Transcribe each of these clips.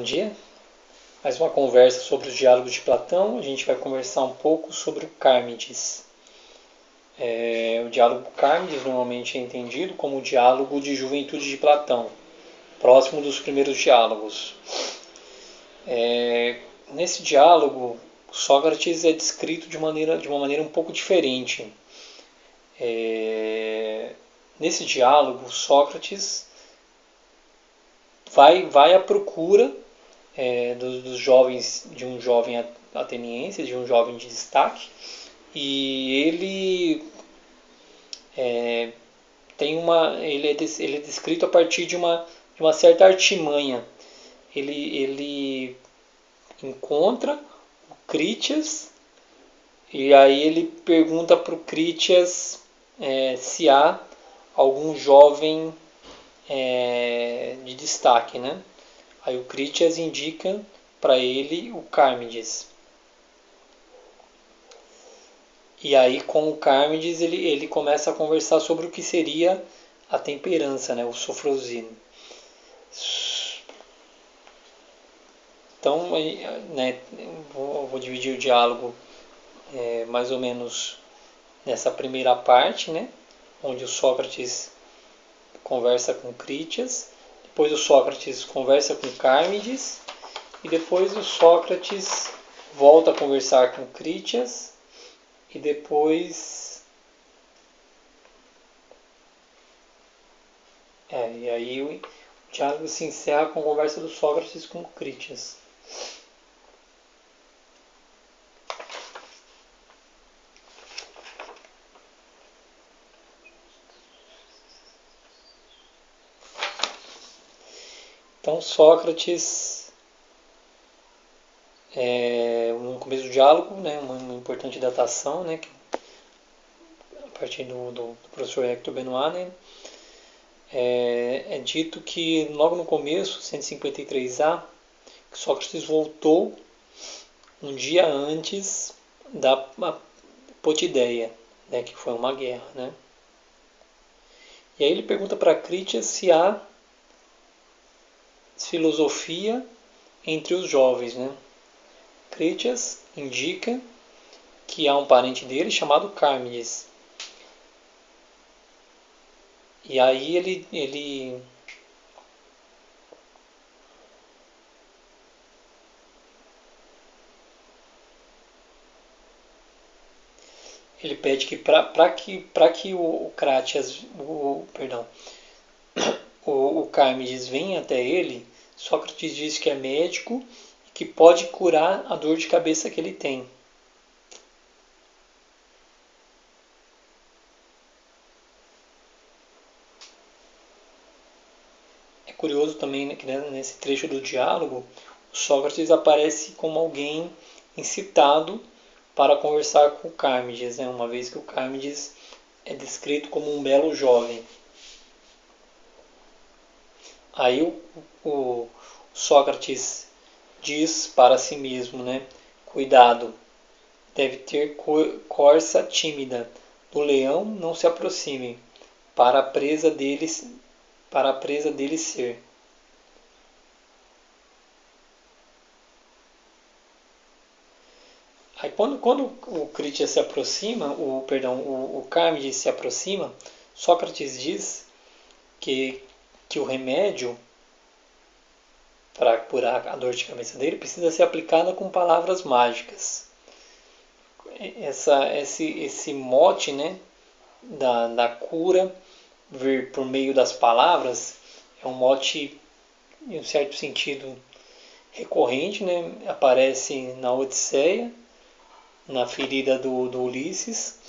dia. Mais uma conversa sobre os diálogos de Platão. A gente vai conversar um pouco sobre o Cármides. O diálogo Cármides normalmente é entendido como o diálogo de juventude de Platão, próximo dos primeiros diálogos. Nesse diálogo, Sócrates é descrito de uma maneira um pouco diferente. Nesse diálogo, Sócrates vai à procura dos jovens, de um jovem ateniense, de um jovem de destaque, e ele ele é descrito a partir de uma certa artimanha. Ele encontra o Critias e aí ele pergunta para o Critias se há algum jovem de destaque, né? Aí o Critias indica para ele o Cármides. E aí com o Cármides ele começa a conversar sobre o que seria a temperança, né? O sofrosine. Então, né, vou dividir o diálogo mais ou menos nessa primeira parte, né? Onde o Sócrates conversa com Critias, depois o Sócrates conversa com Cármides, e depois o Sócrates volta a conversar com Critias, e depois e aí o diálogo se encerra com a conversa do Sócrates com Critias. Então Sócrates, no começo do diálogo, né, uma importante datação, né, a partir do professor Hector Benoit, né, é dito que logo no começo, 153A, que Sócrates voltou um dia antes da Potideia, né, que foi uma guerra, né? E aí ele pergunta para Critias se há filosofia entre os jovens, né? Critias indica que há um parente dele chamado Cármides. E aí ele pede que para que o Cratias, o Cármides venha até ele, Sócrates diz que é médico e que pode curar a dor de cabeça que ele tem. É curioso também, né, que nesse trecho do diálogo, Sócrates aparece como alguém incitado para conversar com o Cármides, né, uma vez que o Cármides é descrito como um belo jovem. Aí o Sócrates diz para si mesmo, né, cuidado, deve ter corça tímida, do leão não se aproxime, para a presa dele ser. Aí quando o Critias se aproxima, o Cármides se aproxima, Sócrates diz que o remédio para curar a dor de cabeça dele precisa ser aplicada com palavras mágicas. Esse mote, né, da cura vir por meio das palavras é um mote, em um certo sentido, recorrente, né? Aparece na Odisseia, na ferida do Ulisses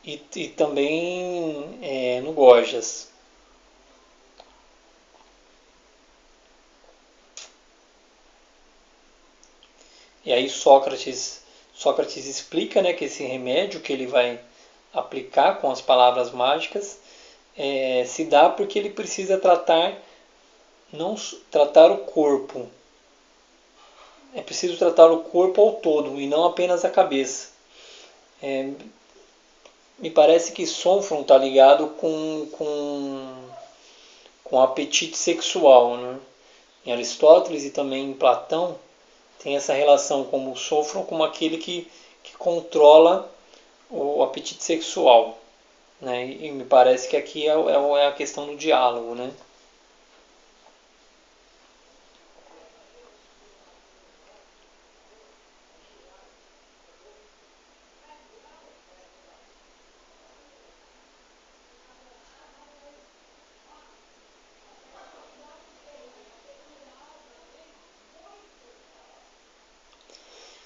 e também no Gorgias. E aí Sócrates explica, né, que esse remédio que ele vai aplicar com as palavras mágicas se dá porque ele precisa não tratar o corpo. É preciso tratar o corpo ao todo e não apenas a cabeça. Me parece que Sôfron está ligado com apetite sexual, né? em Aristóteles e também em Platão, tem essa relação como o sofro como aquele que controla o apetite sexual. Né? E me parece que aqui é a questão do diálogo. Né?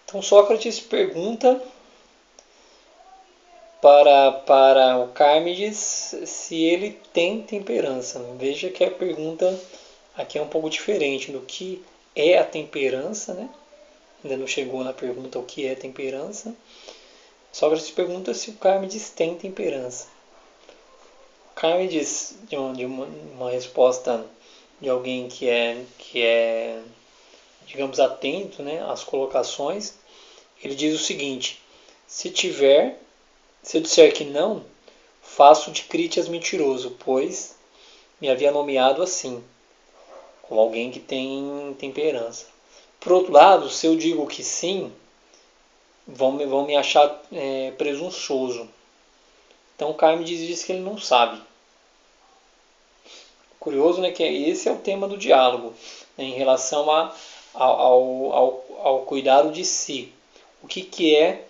Então Sócrates pergunta para o Carmides se ele tem temperança. Veja que a pergunta aqui é um pouco diferente do que é a temperança, né? Ainda não chegou na pergunta o que é temperança. Sócrates pergunta se o Carmides tem temperança. Carmides, de uma resposta de alguém que é, digamos, atento, né, às colocações, ele diz o seguinte: se eu disser que não, faço de Critias mentiroso, pois me havia nomeado assim, como alguém que tem temperança. Por outro lado, se eu digo que sim, vão me achar presunçoso. Então Carmides diz que ele não sabe. Curioso, né, que esse é o tema do diálogo, né, em relação ao cuidado de si. O que é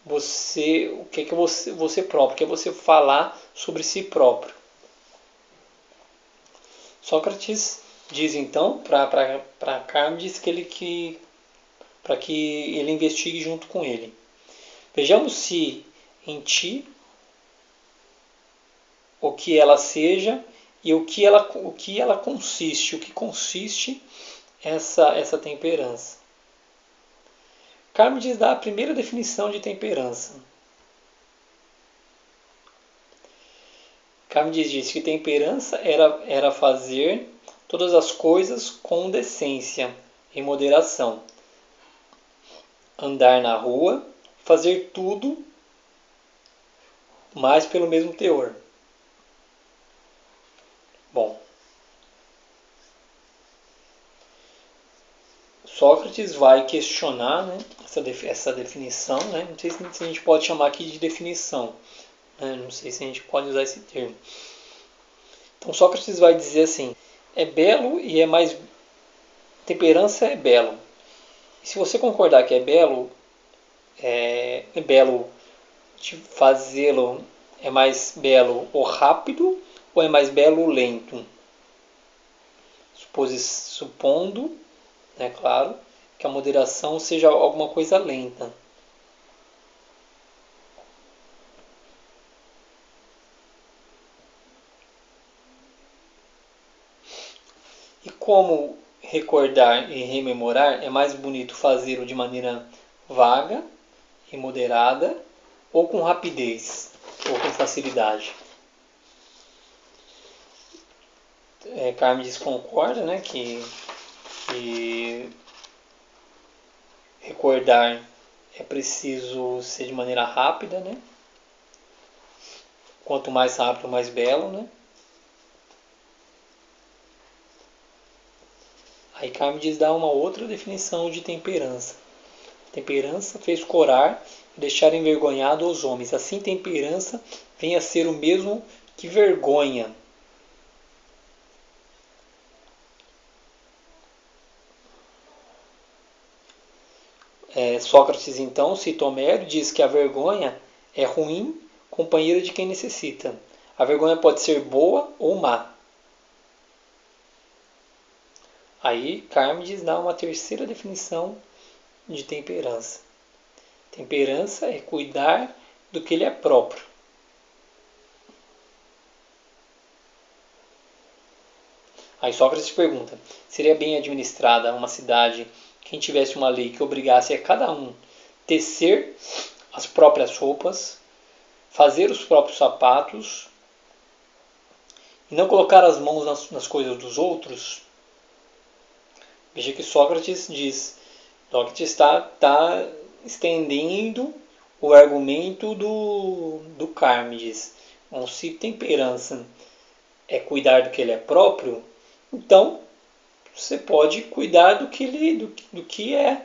o que é você próprio, o que é você falar sobre si próprio. Sócrates diz então para Carmides para que ele investigue junto com ele. Vejamos se em ti o que ela seja e o que ela consiste, o que consiste essa temperança. Carmides dá a primeira definição de temperança. Carmides diz que temperança era fazer todas as coisas com decência, em moderação. Andar na rua, fazer tudo, mas pelo mesmo teor. Bom, Sócrates vai questionar, né, essa definição, né, não sei se a gente pode chamar aqui de definição, né, não sei se a gente pode usar esse termo. Então Sócrates vai dizer assim: é belo e é mais. Temperança é belo. E se você concordar que é belo de fazê-lo, é mais belo o rápido ou é mais belo o lento? Supondo, né, claro, que a moderação seja alguma coisa lenta. E como recordar e rememorar é mais bonito fazê-lo de maneira vaga e moderada ou com rapidez ou com facilidade? Carmes concorda, né, que recordar é preciso ser de maneira rápida, né? Quanto mais rápido, mais belo, né? Aí Carmides dá uma outra definição de temperança. Temperança fez corar e deixar envergonhado os homens. Assim, temperança vem a ser o mesmo que vergonha. Sócrates, então, cita Homero e diz que a vergonha é ruim companheira de quem necessita. A vergonha pode ser boa ou má. Aí, Carmides dá uma terceira definição de temperança. Temperança é cuidar do que lhe é próprio. Aí Sócrates pergunta: seria bem administrada uma cidade quem tivesse uma lei que obrigasse a cada um tecer as próprias roupas, fazer os próprios sapatos e não colocar as mãos nas coisas dos outros? Veja que Sócrates está estendendo o argumento do Carmides. Então, se temperança é cuidar do que ele é próprio, então você pode cuidar do que é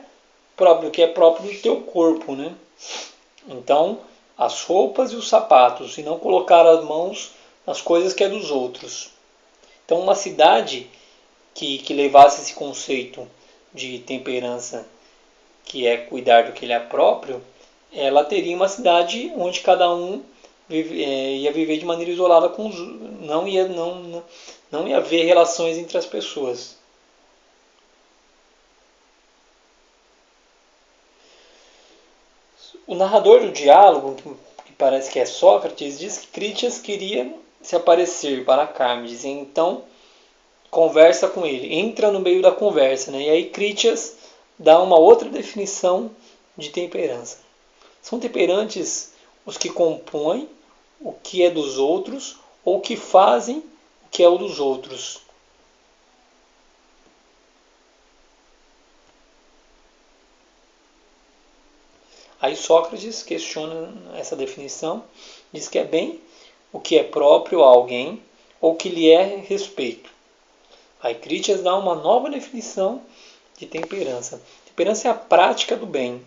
próprio, do teu corpo, né? Então, as roupas e os sapatos, e não colocar as mãos nas coisas que é dos outros. Então, uma cidade que levasse esse conceito de temperança, que é cuidar do que ele é próprio, ela teria uma cidade onde cada um ia viver de maneira isolada com os, não ia haver relações entre as pessoas. O narrador do diálogo, que parece que é Sócrates, diz que Critias queria se aparecer para Carmes, então conversa com ele, entra no meio da conversa, né? E aí Critias dá uma outra definição de temperança. São temperantes os que compõem o que é dos outros ou que fazem o que é o dos outros. Aí Sócrates questiona essa definição, diz que é bem o que é próprio a alguém ou que lhe é respeito. Aí Critias dá uma nova definição de temperança. Temperança é a prática do bem.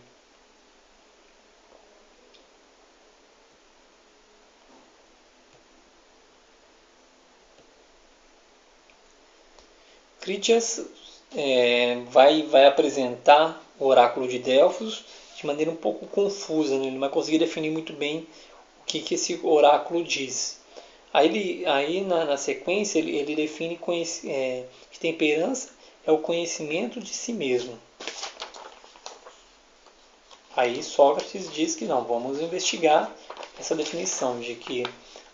Critias vai apresentar o oráculo de Delfos de maneira um pouco confusa, né? Ele não vai conseguir definir muito bem o que esse oráculo diz. Aí na sequência ele define que temperança é o conhecimento de si mesmo. Aí Sócrates diz que não, vamos investigar essa definição de que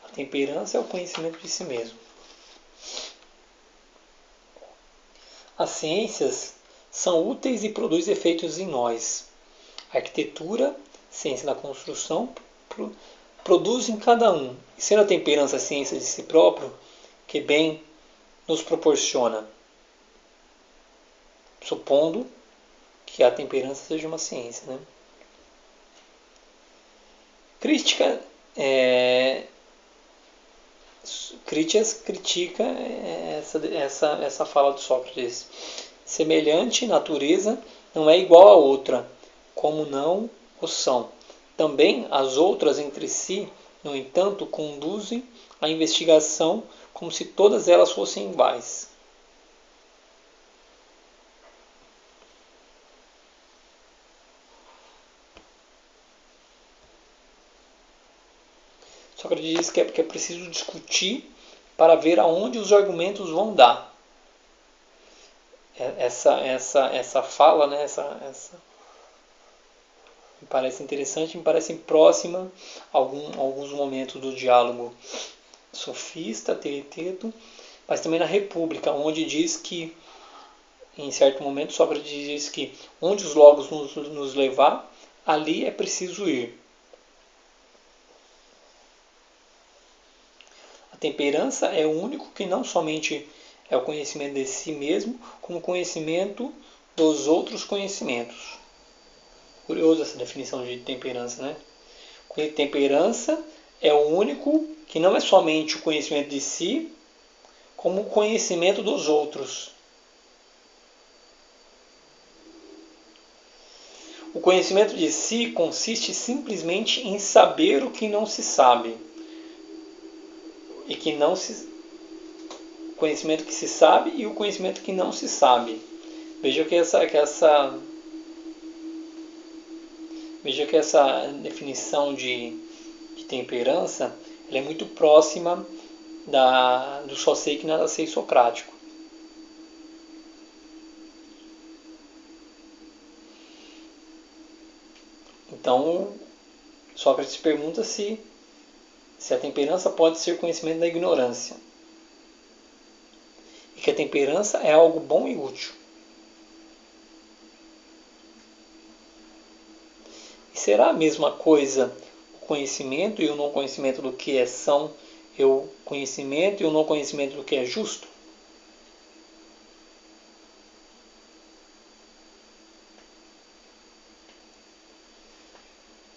a temperança é o conhecimento de si mesmo. As ciências são úteis e produzem efeitos em nós. A arquitetura, ciência da construção, produz em cada um. E sendo a temperança a ciência de si próprio, que bem nos proporciona, supondo que a temperança seja uma ciência, né? Critias critica essa fala de Sócrates. Semelhante natureza não é igual a outra, como não o são. Também as outras entre si, no entanto, conduzem a investigação como se todas elas fossem iguais. Sócrates diz que é preciso discutir para ver aonde os argumentos vão dar. Essa fala, né, me parece interessante, me parece próxima a alguns momentos do diálogo sofista, Teeteto, mas também na República, onde diz que, em certo momento, Sócrates diz que onde os logos nos levar, ali é preciso ir. A temperança é o único que não somente é o conhecimento de si mesmo, como o conhecimento dos outros conhecimentos. Curioso essa definição de temperança, né? Temperança é o único que não é somente o conhecimento de si, como o conhecimento dos outros. O conhecimento de si consiste simplesmente em saber o que não se sabe. E que não se. O conhecimento que se sabe e o conhecimento que não se sabe. Veja que essa definição de temperança ela é muito próxima do só sei que nada sei socrático. Então, Sócrates pergunta se a temperança pode ser conhecimento da ignorância. E que a temperança é algo bom e útil. E será a mesma coisa o conhecimento e o não conhecimento do que são, e o conhecimento e o não conhecimento do que é justo?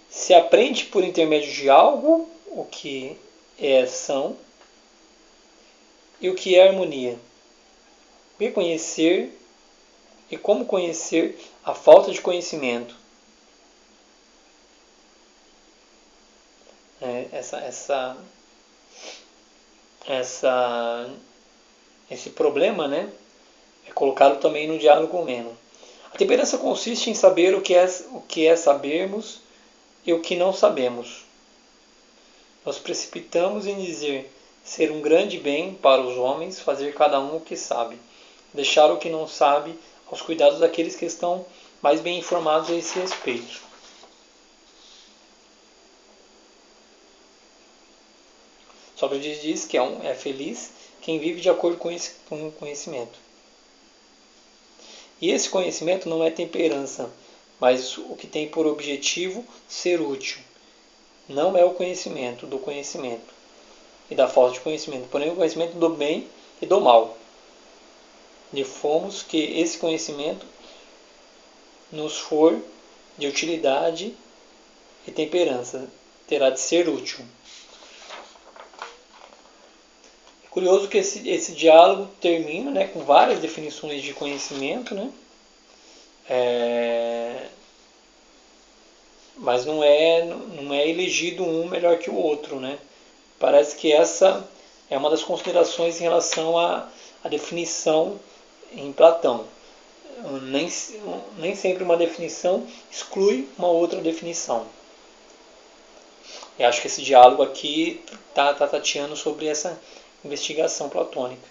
Se aprende por intermédio de algo o que é ação e o que é harmonia. que conhecer e como conhecer a falta de conhecimento. Esse problema, né, é colocado também no diálogo humano. A temperança consiste em saber o que é sabermos e o que não sabemos. Nós precipitamos em dizer ser um grande bem para os homens fazer cada um o que sabe, deixar o que não sabe aos cuidados daqueles que estão mais bem informados a esse respeito. Sócrates diz que é feliz quem vive de acordo com o conhecimento. E esse conhecimento não é temperança, mas o que tem por objetivo ser útil. Não é o conhecimento do conhecimento e da falta de conhecimento, porém o conhecimento do bem e do mal. De fomos que esse conhecimento nos for de utilidade e temperança, terá de ser útil. É curioso que esse diálogo termina, né, com várias definições de conhecimento, né? Mas não é elegido um melhor que o outro, né? Parece que essa é uma das considerações em relação à definição em Platão. Nem sempre uma definição exclui uma outra definição. Eu acho que esse diálogo aqui está tateando sobre essa investigação platônica.